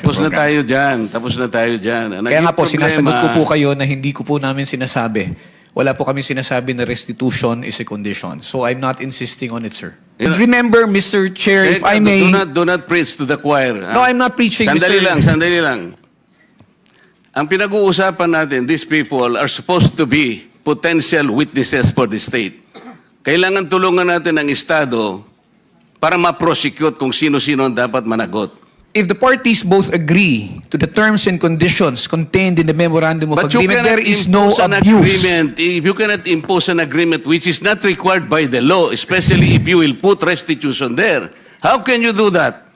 Tapos na Program. tayo dyan. Tapos na tayo dyan. Ang Kaya nga naging po, sinasagot ko problema- po kayo na hindi ko po namin sinasabi. Wala po kami sinasabi na restitution is a condition. So I'm not insisting on it, sir. And remember, Mr. Chair, if I may... Do not preach to the choir. No, I'm not preaching, Sandali Mr. lang, sandali lang. Ang pinag-uusapan natin, these people are supposed to be potential witnesses for the state. Kailangan tulungan natin ang Estado para ma-prosecute kung sino-sino ang dapat managot. If the parties both agree to the terms and conditions contained in the memorandum of But you agreement, cannot there is no impose an abuse. agreement. If you cannot impose an agreement which is not required by the law, especially if you will put restitution there, how can you do that?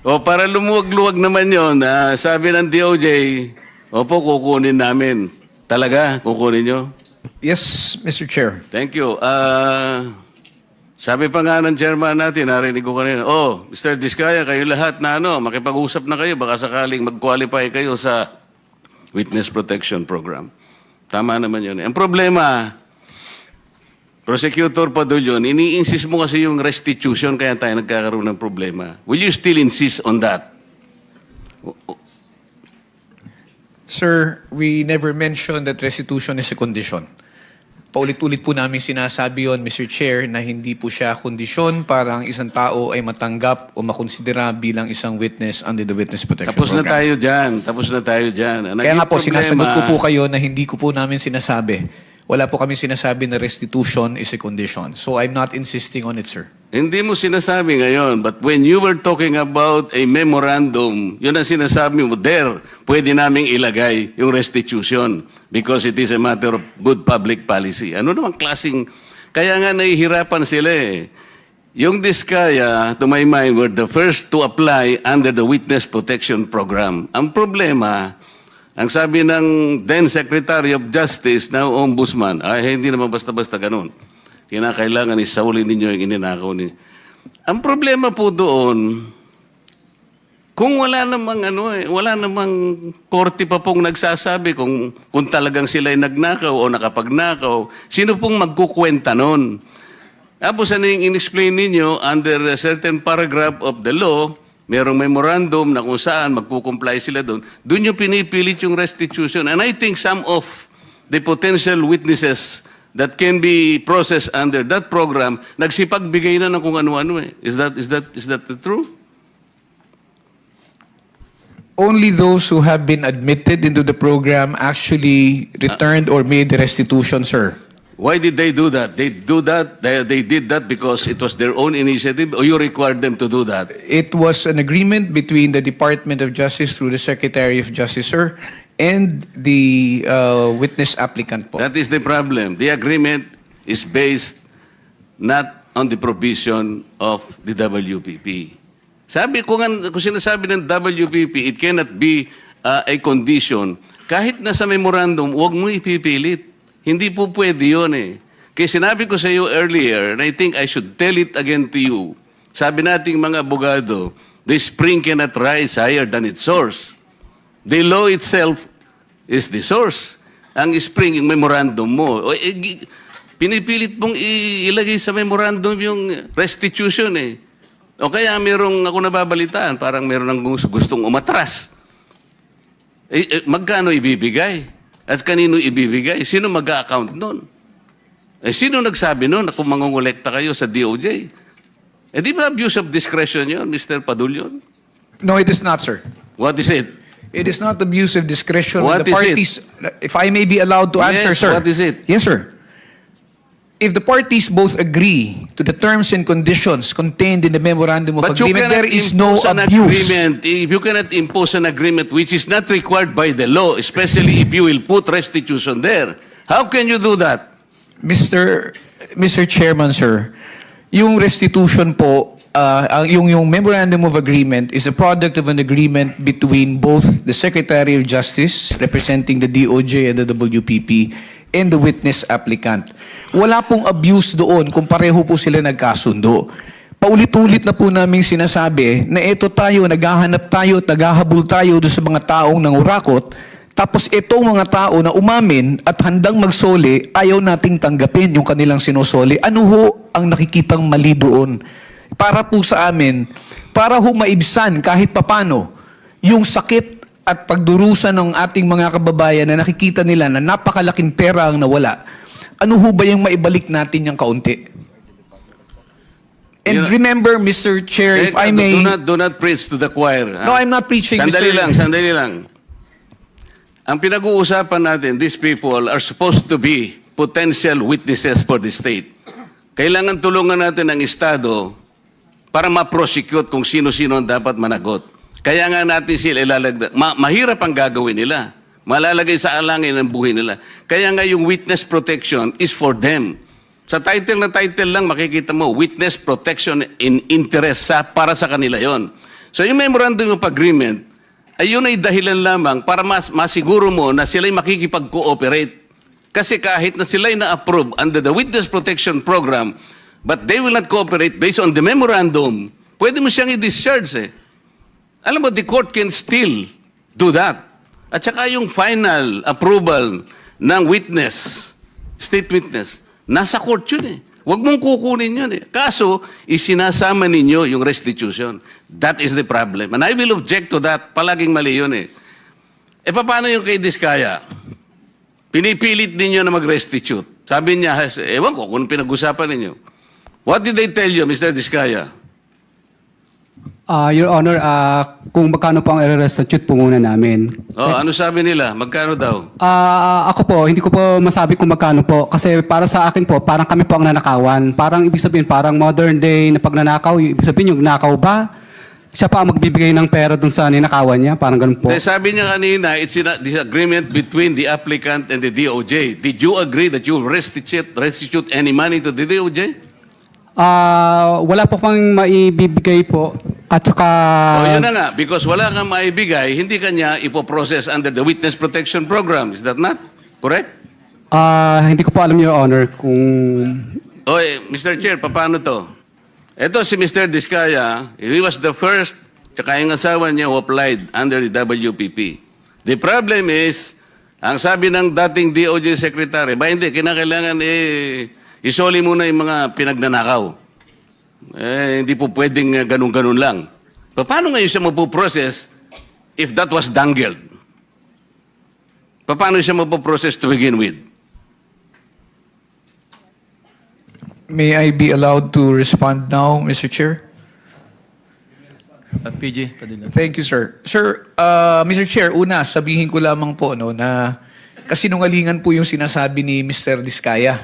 O para lumuwag-luwag naman yun, sabi ng DOJ, opo, kukunin namin. Talaga, kukunin nyo? Yes, Mr. Chair. Thank you. Sabi pa nga ng chairman natin, narinig ko kanina, Mr. Diskaya, kayo lahat na makipag-usap na kayo, baka sakaling mag-qualify kayo sa Witness Protection Program. Tama naman yun. Ang problema, Prosecutor Padulyon, ini-insist mo kasi yung restitution, kaya tayo nagkakaroon ng problema. Will you still insist on that? Sir, we never mentioned that restitution is a condition. Paulit-ulit po namin sinasabi yon, Mr. Chair, na hindi po siya kondisyon para ang isang tao ay matanggap o makonsidera bilang isang witness under the Witness Protection Tapos na Program. tayo dyan. Tapos na tayo dyan. Ang Kaya nga naging po, sinasagot ko problema- po kayo na hindi ko po namin sinasabi. Wala po kami sinasabi na restitution is a condition. So I'm not insisting on it, sir. Hindi mo sinasabi ngayon, but when you were talking about a memorandum, yun ang sinasabi mo, there, pwede naming ilagay yung restitution because it is a matter of good public policy. Ano namang klaseng... Kaya nga nahihirapan sila eh. Yung Diskaya, to my mind, were the first to apply under the Witness Protection Program. Ang problema, ang sabi ng then Secretary of Justice, now Ombudsman, hindi naman basta-basta ganun. Kinakailangan isaulin ninyo yung ininakaw ninyo. Ang problema po doon, kung wala namang wala namang korte pa pong nagsasabi kung talagang sila ay nagnakaw o nakapagnakaw, sino pong magkukwenta nun? Tapos ano yung in-explain ninyo under a certain paragraph of the law, merong memorandum na kung saan magkukomply sila doon, doon yung pinipilit yung restitution. And I think some of the potential witnesses that can be processed under that program, nagsipagbigay na ng kung ano-ano eh. Is that the truth? Only those who have been admitted into the program actually returned or made the restitution, sir. Why did they do that? They did that because it was their own initiative, or you required them to do that? It was an agreement between the Department of Justice through the Secretary of Justice, sir, and the witness applicant po. That is the problem. The agreement is based not on the provision of the WPP. Sabi ko nga, kung sinasabi ng WPP, it cannot be a condition. Kahit nasa memorandum, huwag mo ipipilit. Hindi po pwede yun eh. Kaya sinabi ko sa iyo earlier, and I think I should tell it again to you, sabi nating mga abogado, the spring cannot rise higher than its source. The law itself is the source. Ang spring, yung memorandum mo. Pinipilit mong ilagay sa memorandum yung restitution eh. O kaya merong ako nababalitaan, parang meron ng gustong umatras. Magkano ibibigay? At kanino ibibigay? Sino mag-a-account nun? Sino nagsabi nun na kung mangungulekta kayo sa DOJ? Di ba abuse of discretion yun, Mr. Padulyon? No, it is not, sir. What is it? It is not abuse of discretion. What The is it? parties, if I may be allowed to answer, Yes, sir. what is it? Yes, sir. If the parties both agree to the terms and conditions contained in the memorandum of But you agreement, cannot there is no impose an abuse. agreement. If you cannot impose an agreement which is not required by the law, especially if you will put restitution there, how can you do that? Mr. Chairman, sir, yung restitution po, yung memorandum of agreement is a product of an agreement between both the Secretary of Justice, representing the DOJ and the WPP, and the witness applicant. Wala pong abuse doon kung pareho po sila nagkasundo. Paulit-ulit na po namin sinasabi na ito tayo, naghahanap tayo, naghahabol tayo doon sa mga taong nangurakot, tapos itong mga tao na umamin at handang magsoli, ayaw nating tanggapin yung kanilang sinusoli. Ano ho ang nakikitang mali doon? Para po sa amin, para humaibsan kahit papano yung sakit at pagdurusa ng ating mga kababayan na nakikita nila na napakalaking pera ang nawala, ano ho ba yung maibalik natin yung kaunti? And Yeah. remember, Mr. Chair, if I may... Do not preach to the choir. No, I'm not preaching, Sandali Mr. lang, sandali lang. Ang pinag-uusapan natin, these people are supposed to be potential witnesses for the state. Kailangan tulungan natin ang Estado para ma-prosecute kung sino-sino ang dapat managot. Kaya nga natin sila ilalagdag. Mahirap ang gagawin nila. Malalagay sa alangin ang buhay nila. Kaya nga yung witness protection is for them. Sa title na title lang, makikita mo, witness protection in interest para sa kanila yon. So yung memorandum of agreement, ay yun ay dahilan lamang para masiguro mo na sila'y makikipag-cooperate. Kasi kahit na sila'y na-approve under the Witness Protection Program, but they will not cooperate based on the memorandum, pwede mo siyang i-discharge eh. Alam mo, the court can still do that. At saka yung final approval ng witness, state witness, nasa court yun eh. Huwag mong kukunin yun eh. Kaso, isinasama ninyo yung restitution. That is the problem. And I will object to that. Palaging mali yun eh. E paano yung kay Diskaya? Pinipilit ninyo na mag-restitute. Sabi niya, ewan ko kung pinag-usapan ninyo. What did they tell you, Mr. Diskaya? Your Honor, kung magkano po ang i-restitute po muna namin. Oh, ano sabi nila? Magkano daw? Ako po, hindi ko po masabi kung magkano po. Kasi para sa akin po, parang kami po ang nanakawan. Parang ibig sabihin, parang modern day na pagnanakaw. Ibig sabihin, yung nakaw ba? Siya pa ang magbibigay ng pera dun sa ninakawan niya? Parang ganun po. Sabi niya kanina, it's a disagreement between the applicant and the DOJ. Did you agree that you will restitute any money to the DOJ? Wala po pang maibibigay po. At saka... Yun na nga, because wala kang maibigay, hindi kanya ipoprocess under the Witness Protection Program. Is that not correct? hindi ko po alam, Your Honor, kung... Mr. Chair, paano to? Ito si Mr. Diskaya, he was the first, tsaka yung asawa niya who applied under the WPP. The problem is, ang sabi ng dating DOJ Secretary, hindi, kinakailangan isoli muna yung mga pinagnanakaw. Hindi po pwedeng ganun-ganun lang. Paano ngayon siya mapuprocess if that was dangled? Paano siya mapuprocess to begin with? May I be allowed to respond now, Mr. Chair? PG, Padilla. Thank you, sir. Sir, Mr. Chair, una, sabihin ko lamang po na kasinungalingan po yung sinasabi ni Mr. Diskaya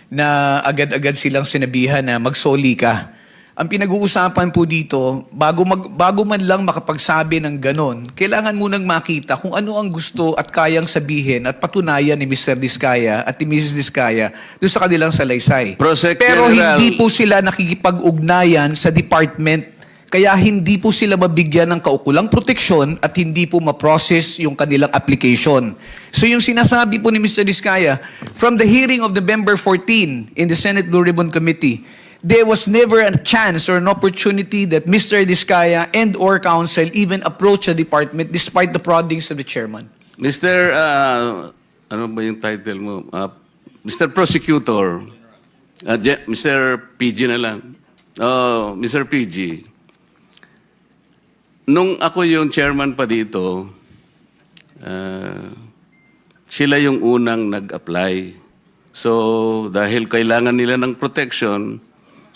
na agad-agad silang sinabihan na magsoli ka. Ang pinag-uusapan po dito, bago man lang makapagsabi ng ganon, kailangan munang makita kung ano ang gusto at kayang sabihin at patunayan ni Mr. Diskaya at ni Mrs. Diskaya doon sa kanilang salaysay. Pero hindi po sila nakikipag-ugnayan sa department, kaya hindi po sila mabigyan ng kaukulang proteksyon at hindi po ma-process yung kanilang application. So yung sinasabi po ni Mr. Diskaya, from the hearing of November 14 in the Senate Blue Ribbon Committee, there was never a chance or an opportunity that Mr. Diskaya and or counsel even approach the department despite the proddings of the chairman. Mr. Ano ba yung title mo? Mr. Prosecutor, Mr. PG na lang. Mr. PG, nung ako yung chairman pa dito, sila yung unang nag-apply. So, dahil kailangan nila ng protection,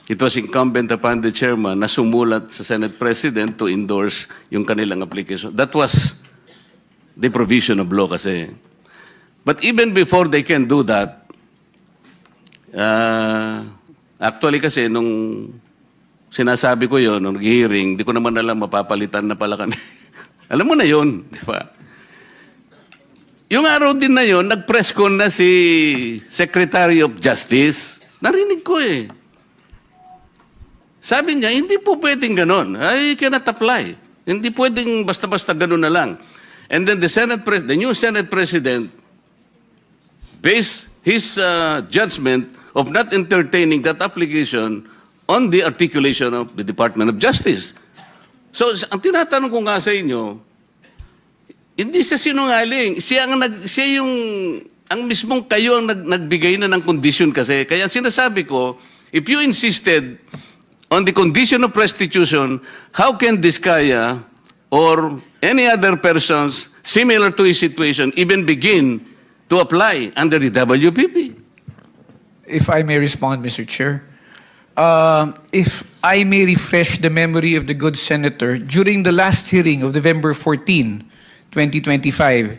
it was incumbent upon the chairman na sumulat sa Senate President to endorse yung kanilang application. That was the provision of law kasi. But even before they can do that, actually kasi nung sinasabi ko yon nung hearing, di ko naman alam mapapalitan na pala kami. Alam mo na yon, di ba? Yung araw din na yon, nag-press con na si Secretary of Justice. Narinig ko eh. Sabi niya, hindi po pwedeng ganon. I cannot apply. Hindi pwedeng basta-basta ganon na lang. And then the new Senate President based his judgment of not entertaining that application on the articulation of the Department of Justice. So, ang tinatanong ko nga sa inyo, hindi siya sinungaling. Ang mismong kayo ang nagbigay na ng condition kasi. Kaya sinasabi ko, if you insisted on the condition of restitution, how can Diskaya or any other persons similar to his situation even begin to apply under the WPP? If I may respond, Mr. Chair. If I may refresh the memory of the good senator, during the last hearing of November 14, 2025,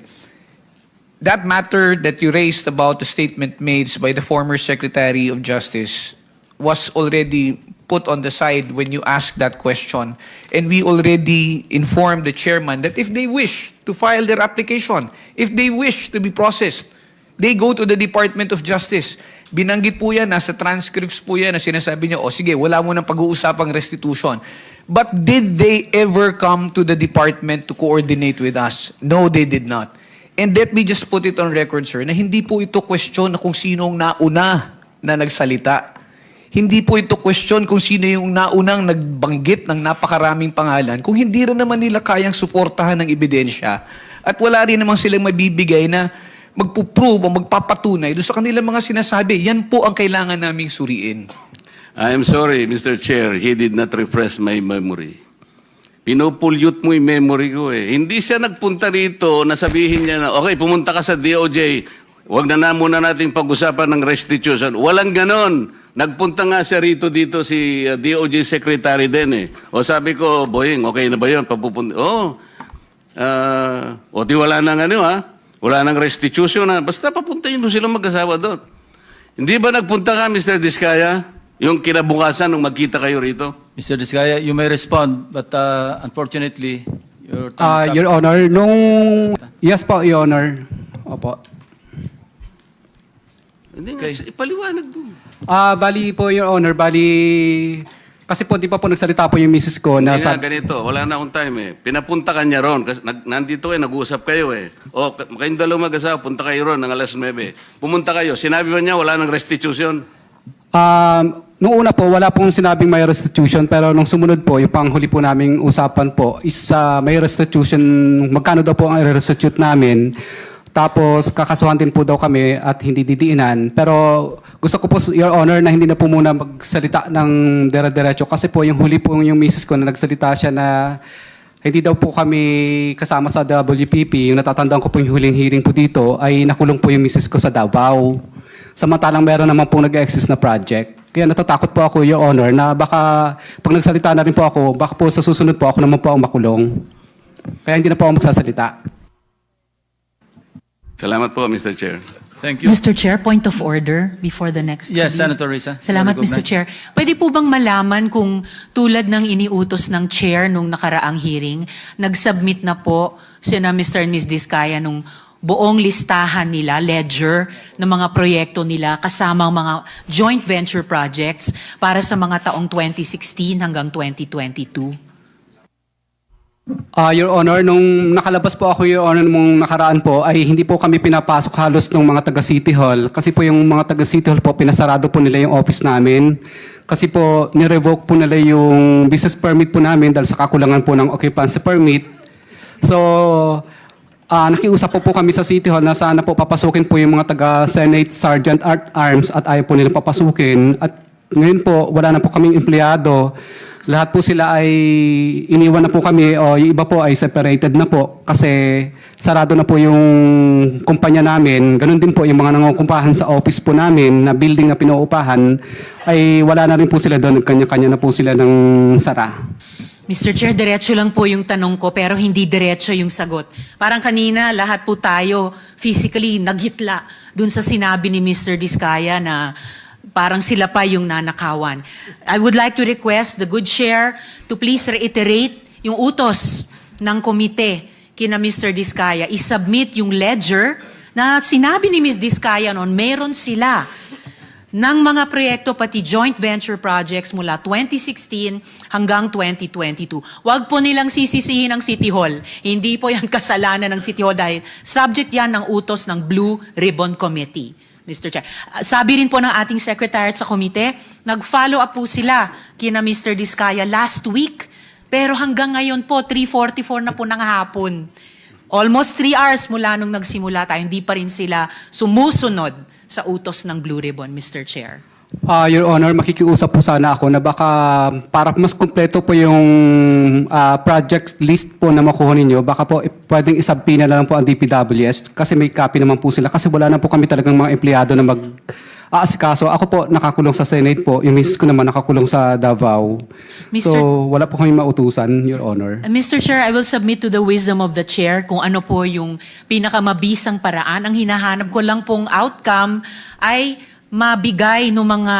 that matter that you raised about the statement made by the former Secretary of Justice was already put on the side when you asked that question. And we already informed the chairman that if they wish to file their application, if they wish to be processed, they go to the Department of Justice. Binanggit po yan, nasa transcripts po yan na sinasabi niya, o sige, wala mo nang pag-uusapang restitution. But did they ever come to the department to coordinate with us? No, they did not. And let me just put it on record, sir, na hindi po ito question na kung sino ang nauna na nagsalita. Hindi po ito question kung sino yung naunang nagbanggit ng napakaraming pangalan kung hindi rin naman nila kayang suportahan ng ebidensya at wala rin naman silang mabibigay na magpuprove o magpapatunay doon sa kanilang mga sinasabi. Yan po ang kailangan naming suriin. I am sorry, Mr. Chair, he did not refresh my memory. Pinopulyut mo yung memory ko eh. Hindi siya nagpunta rito na sabihin niya na, okay, pumunta ka sa DOJ, wag na muna nating pag-usapan ng restitution. Walang ganon. Nagpunta nga siya rito dito si DOJ Secretary din eh. O sabi ko, Boying, okay na ba yun? Papupunta. O di wala nang ano ha? Wala nang restitution na. Basta papuntahin mo silang mag-asawa doon. Hindi ba nagpunta ka, Mr. Diskaya? Yung kinabukasan nung magkita kayo rito? Mr. Diskaya, you may respond, but unfortunately, your time is up. Your Honor, yes po, Your Honor. Opo. Hindi nga, ipaliwanag mo. Bali po, Your Honor, kasi po di pa po nagsalita po yung misis ko na Hindi nga, ganito. Wala na akong time eh. Pinapunta ka niya ron. Kasi nandito nag-uusap kayo eh. O, kayong dalawang mag-asawa, punta kayo ron ng alas 9. Pumunta kayo. Sinabi ba niya wala ng restitution? Nung una po, wala pong sinabing may restitution, pero nung sumunod po, yung panghuli po naming usapan po is may restitution, magkano daw po ang i-restitute namin. Tapos kakasuhan din po daw kami at hindi didiinan. Pero gusto ko po, Your Honor, na hindi na po muna magsalita ng dire-diretso kasi po yung huli po yung misis ko na nagsalita siya na hindi daw po kami kasama sa WPP. Yung natatandaan ko po yung huling hearing po dito ay nakulong po yung misis ko sa Davao. Samantalang meron naman po nag-exist na project. Kaya natatakot po ako, Your Honor, na baka pag nagsalita na rin po ako, baka po sa susunod po ako naman po ang makulong. Kaya hindi na po ako magsasalita. Salamat po, Mr. Chair. Thank you. Mr. Chair, point of order before the next. Yes, hearing. Senator Risa. Salamat, You wanna go Mr. Chair. Pwede po bang malaman kung tulad ng iniutos ng chair nung nakaraang hearing, nag-submit na po sina Mr. and Ms. Diskaya nung buong listahan nila, ledger, ng mga proyekto nila kasama ang mga joint venture projects para sa mga taong 2016 hanggang 2022? Your Honor, nung nakalabas po ako, Your Honor, nung nakaraan po, ay hindi po kami pinapasok halos ng mga taga City Hall. Kasi po yung mga taga City Hall po, pinasarado po nila yung office namin. Kasi po, nirevoke po nila yung business permit po namin dahil sa kakulangan po ng occupancy permit. So, nakiusap po kami sa City Hall na sana po papasukin po yung mga taga Senate Sergeant at Arms at ayaw po nila papasukin. At ngayon po, wala na po kaming empleyado. Lahat po sila ay iniwan na po kami o yung iba po ay separated na po kasi sarado na po yung kumpanya namin. Ganun din po yung mga nangungumpahan sa office po namin na building na pinuupahan ay wala na rin po sila doon. Kanya-kanya na po sila ng sara. Mr. Chair, diretso lang po yung tanong ko pero hindi diretso yung sagot. Parang kanina, lahat po tayo physically naghitla dun sa sinabi ni Mr. Diskaya na parang sila pa yung nanakawan. I would like to request the good chair to please reiterate yung utos ng komite kina Mr. Diskaya. I-submit yung ledger na sinabi ni Ms. Diskaya noon, meron sila ng mga proyekto pati joint venture projects mula 2016 hanggang 2022. Huwag po nilang sisisihin ang City Hall. Hindi po yan kasalanan ng City Hall dahil subject yan ng utos ng Blue Ribbon Committee. Mr. Chair. Sabi rin po ng ating secretariat sa komite, nag-follow up po sila kina Mr. Diskaya last week. Pero hanggang ngayon po, 3:44 na po ng hapon. Almost 3 hours mula nung nagsimula tayo, hindi pa rin sila sumusunod sa utos ng Blue Ribbon, Mr. Chair. Your Honor, makikiusap po sana ako na baka para mas kumpleto po yung project list po na makuha ninyo, baka po pwedeng isabpina na lang po ang DPWS kasi may copy naman po sila kasi wala na po kami talagang mga empleyado na mag-aasikaso. Ako po nakakulong sa Senate po, yung misis ko naman nakakulong sa Davao. Mr. So wala po kami mautusan, Your Honor. Mr. Chair, I will submit to the wisdom of the chair kung ano po yung pinakamabisang paraan. Ang hinahanap ko lang pong outcome ay mabigay ng mga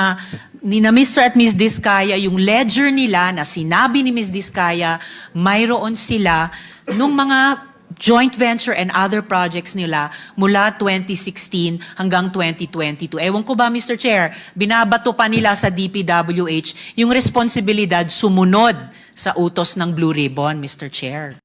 ni na Mr. at Ms. Diskaya yung ledger nila na sinabi ni Ms. Diskaya mayroon sila nung mga joint venture and other projects nila mula 2016 hanggang 2022. Ewan ko ba, Mr. Chair, binabato pa nila sa DPWH yung responsibilidad sumunod sa utos ng Blue Ribbon, Mr. Chair.